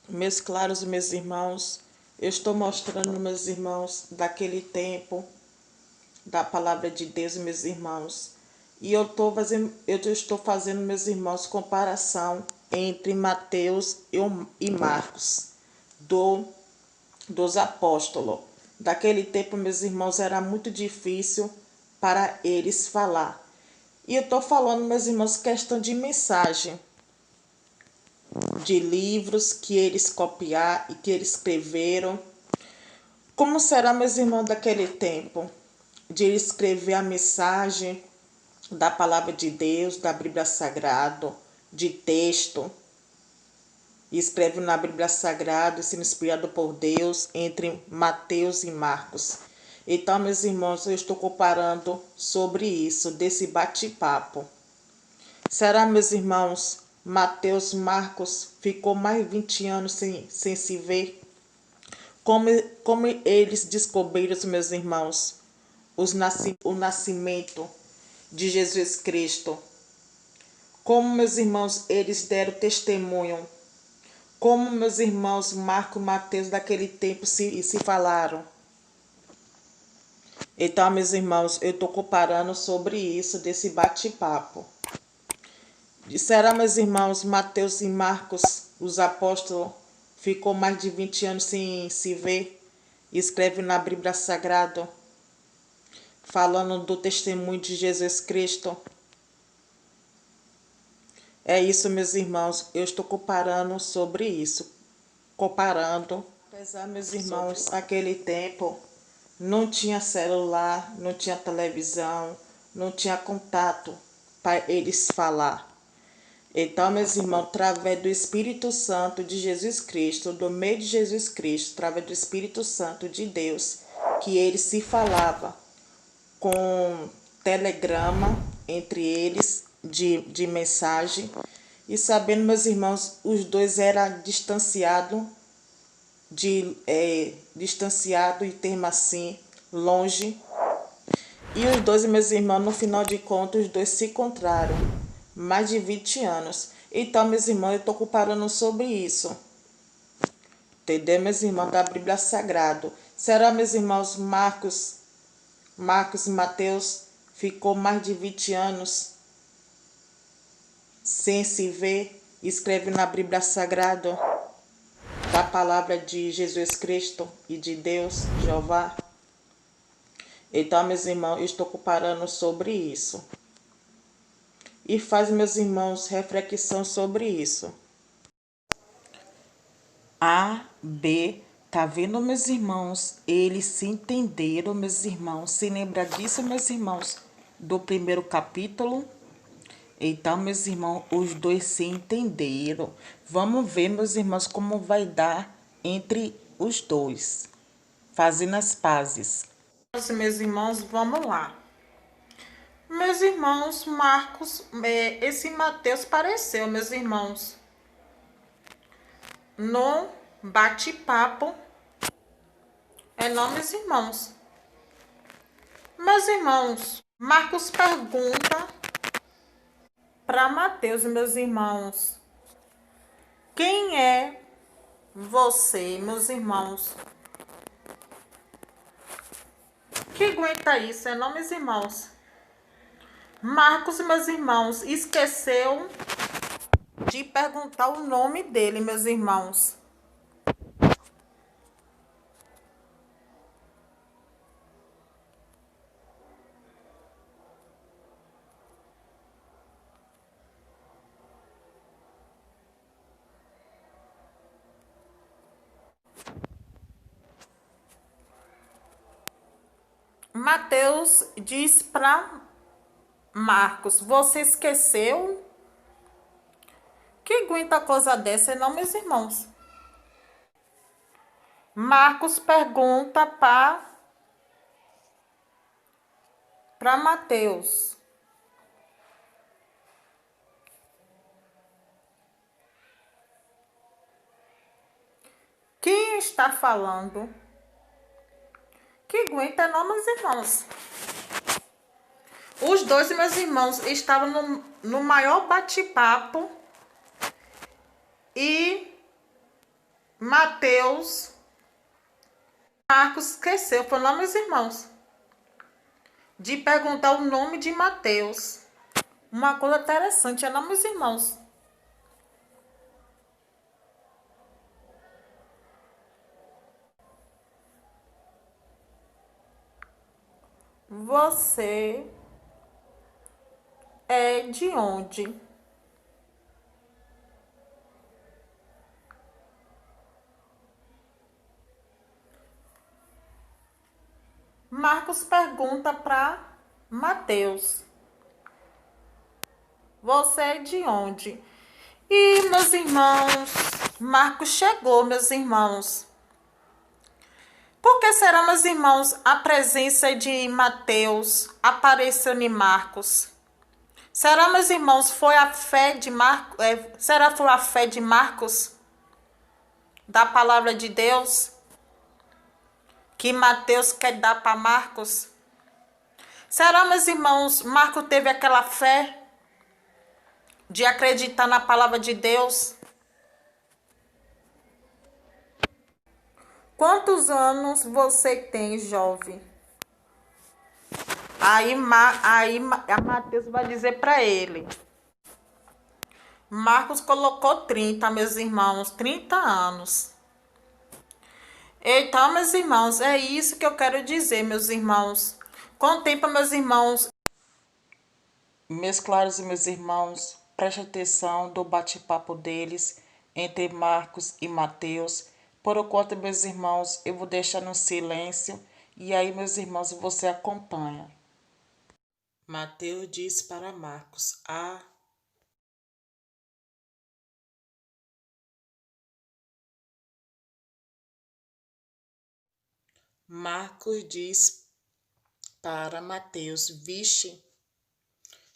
Meus claros, meus irmãos, eu estou mostrando, meus irmãos, daquele tempo, da palavra de Deus, meus irmãos. E eu estou fazendo, meus irmãos, comparação entre Mateus e Marcos, do, dos apóstolos. Daquele tempo, meus irmãos, era muito difícil para eles falar. E eu estou falando, meus irmãos, questão de mensagem, de livros que eles copiaram e que eles escreveram. Como será, meus irmãos, daquele tempo, de ele escrever a mensagem da palavra de Deus, da Bíblia Sagrada, de texto, e escreve na Bíblia Sagrada, sendo inspirado por Deus, entre Mateus e Marcos. Então, meus irmãos, eu estou comparando sobre isso, desse bate-papo. Será, meus irmãos, Mateus, Marcos ficou mais de 20 anos sem se ver? Como eles descobriram, meus irmãos, o nascimento de Jesus Cristo? Como, meus irmãos, eles deram testemunho? Como, meus irmãos, Marcos e Mateus daquele tempo se falaram? Então, meus irmãos, eu estou comparando sobre isso, desse bate-papo. Será, meus irmãos, Mateus e Marcos, os apóstolos, ficou mais de 20 anos sem se ver? Escreve na Bíblia Sagrada, falando do testemunho de Jesus Cristo. É isso, meus irmãos, eu estou comparando sobre isso. Comparando. Apesar, meus irmãos, naquele tempo não tinha celular, não tinha televisão, não tinha contato para eles falar. Então, meus irmãos, através do Espírito Santo de Jesus Cristo, do meio de Jesus Cristo, através do Espírito Santo de Deus, que eles se falavam com telegrama entre eles de mensagem. E sabendo, meus irmãos, os dois eram distanciados, distanciado e termo assim, longe. E os dois, meus irmãos, no final de contas, os dois se encontraram. Mais de 20 anos. Então, meus irmãos, eu estou comparando sobre isso. Entendeu, meus irmãos, da Bíblia Sagrada. Será, meus irmãos, Marcos e Mateus ficou mais de 20 anos sem se ver? Escreve na Bíblia Sagrada da palavra de Jesus Cristo e de Deus, Jeová. Então, meus irmãos, eu estou comparando sobre isso. E faz, meus irmãos, reflexão sobre isso. A, B, tá vendo, meus irmãos? Eles se entenderam, meus irmãos. Se lembra disso, meus irmãos, do primeiro capítulo? Então, meus irmãos, os dois se entenderam. Vamos ver, meus irmãos, como vai dar entre os dois, fazendo as pazes. Meus irmãos, vamos lá. Meus irmãos, Marcos, esse Mateus pareceu, meus irmãos, no bate-papo, não, meus irmãos. Meus irmãos, Marcos pergunta para Mateus, meus irmãos, quem é você, meus irmãos? Que aguenta isso, não, meus irmãos? Marcos, meus irmãos, esqueceu de perguntar o nome dele, meus irmãos. Mateus diz para Marcos, você esqueceu? Que aguenta coisa dessa, não, meus irmãos? Marcos pergunta para Mateus. Quem está falando? Que aguenta, não, meus irmãos? Os dois, meus irmãos, estavam no maior bate-papo e Mateus, Marcos esqueceu, foi lá, meus irmãos, de perguntar o nome de Mateus. Uma coisa interessante, é não, meus irmãos. Você é de onde? Marcos pergunta para Mateus: você é de onde? E, meus irmãos, Marcos chegou, meus irmãos. Por que será, meus irmãos, a presença de Mateus apareceu em Marcos? Será, meus irmãos, foi a fé de Marcos? Será foi a fé de Marcos da palavra de Deus que Mateus quer dar para Marcos? Será, meus irmãos, Marcos teve aquela fé de acreditar na palavra de Deus? Quantos anos você tem, jovem? Aí a Mateus vai dizer para ele. Marcos colocou 30, meus irmãos, 30 anos. Então, meus irmãos, é isso que eu quero dizer, meus irmãos. Contempla, meus irmãos. Meus claros e meus irmãos, preste atenção do bate-papo deles entre Marcos e Mateus. Por enquanto, meus irmãos, eu vou deixar no silêncio e aí, meus irmãos, você acompanha. Mateus diz para Marcos: Marcos diz para Mateus: vixe,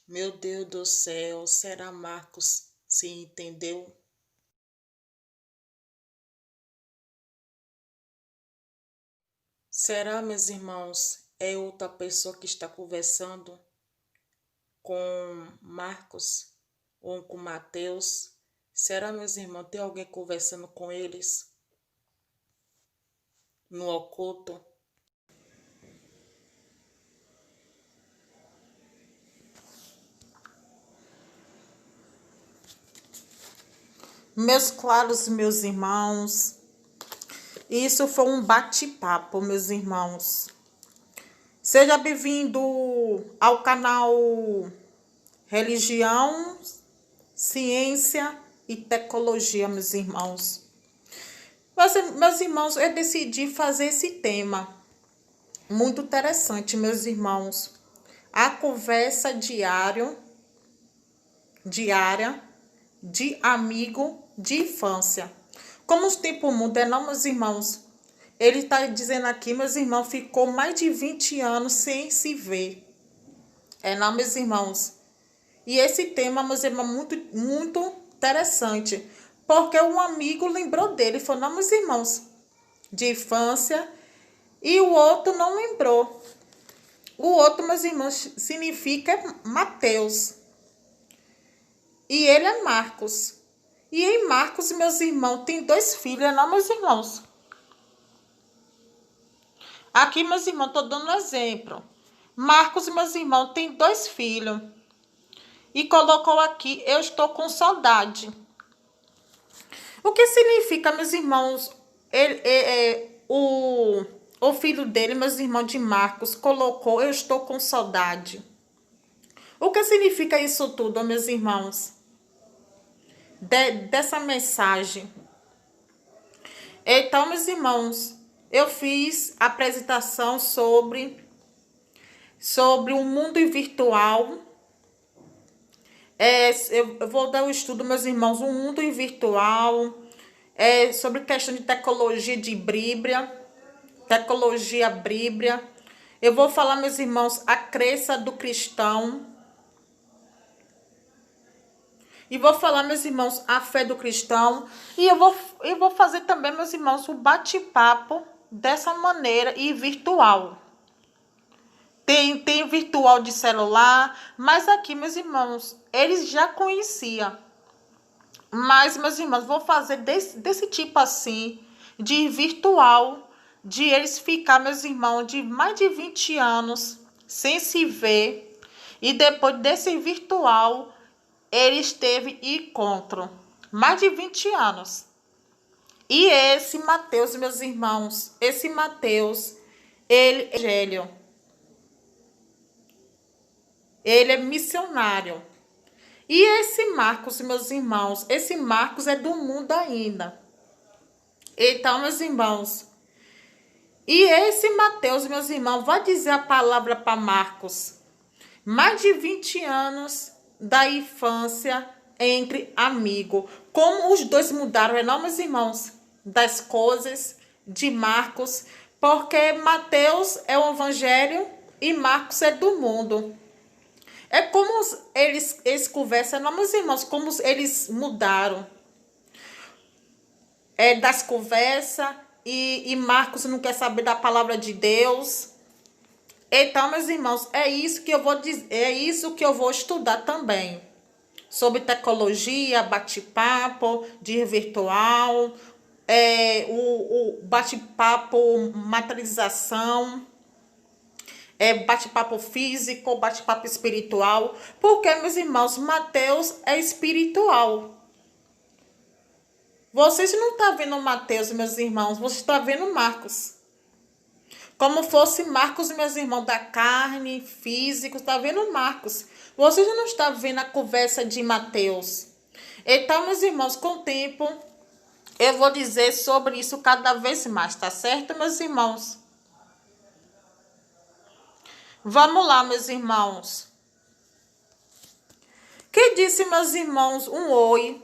meu Deus do céu, será Marcos? Se entendeu? Será, meus irmãos, é outra pessoa que está conversando com Marcos ou com Mateus? Será, meus irmãos, tem alguém conversando com eles no oculto? Meus claros, meus irmãos, isso foi um bate-papo, meus irmãos. Seja bem-vindo ao canal Religião, Ciência e Tecnologia, meus irmãos. Meus irmãos, eu decidi fazer esse tema muito interessante, meus irmãos. A conversa diária de amigo de infância. Como os tempos mudam, não, meus irmãos? Ele está dizendo aqui, meus irmãos, ficou mais de 20 anos sem se ver. Não, meus irmãos? E esse tema, meus irmãos, muito interessante. Porque um amigo lembrou dele, falou, não, meus irmãos, de infância. E o outro não lembrou. O outro, meus irmãos, significa Mateus. E ele é Marcos. E em Marcos, meus irmãos, tem 2 filhos, não, meus irmãos? Aqui, meus irmãos, estou dando um exemplo. Marcos, meus irmãos, tem 2 filhos. E colocou aqui, eu estou com saudade. O que significa, meus irmãos, o filho dele, meus irmãos de Marcos, colocou, eu estou com saudade. O que significa isso tudo, meus irmãos? Dessa mensagem. Então, meus irmãos, eu fiz a apresentação sobre o mundo virtual. Eu vou dar o estudo, meus irmãos, o mundo virtual, sobre questão de tecnologia de Bíblia, tecnologia Bíblia. Eu vou falar, meus irmãos, a crença do cristão. E vou falar, meus irmãos, a fé do cristão. E eu vou fazer também, meus irmãos, o bate-papo dessa maneira e virtual. Tem virtual de celular, mas aqui, meus irmãos, eles já conheciam Mas, meus irmãos, vou fazer desse tipo assim, de virtual, de eles ficar, meus irmãos, de mais de 20 anos sem se ver. E depois desse virtual, eles teve encontro. Mais de 20 anos. E esse Mateus, meus irmãos, esse Mateus, ele é evangelho. Ele é missionário. E esse Marcos, meus irmãos, esse Marcos é do mundo ainda. Então, meus irmãos, e esse Mateus, meus irmãos, vai dizer a palavra para Marcos. Mais de 20 anos da infância entre amigos. Como os dois mudaram, não, meus irmãos, das coisas de Marcos, porque Mateus é o evangelho e Marcos é do mundo. É como eles conversam, não, meus irmãos, como eles mudaram das conversas e Marcos não quer saber da palavra de Deus. Então, meus irmãos, é isso que eu vou dizer, é isso que eu vou estudar também. Sobre tecnologia, bate-papo, de virtual, o bate-papo, materialização, bate-papo físico, bate-papo espiritual. Porque, meus irmãos, Mateus é espiritual. Vocês não estão vendo Mateus, meus irmãos, vocês estão vendo Marcos. Como fosse Marcos, meus irmãos, da carne, físico, está vendo Marcos. Vocês não estão vendo a conversa de Mateus. Então, meus irmãos, com o tempo, eu vou dizer sobre isso cada vez mais, tá certo, meus irmãos? Vamos lá, meus irmãos. Que disse, meus irmãos, um oi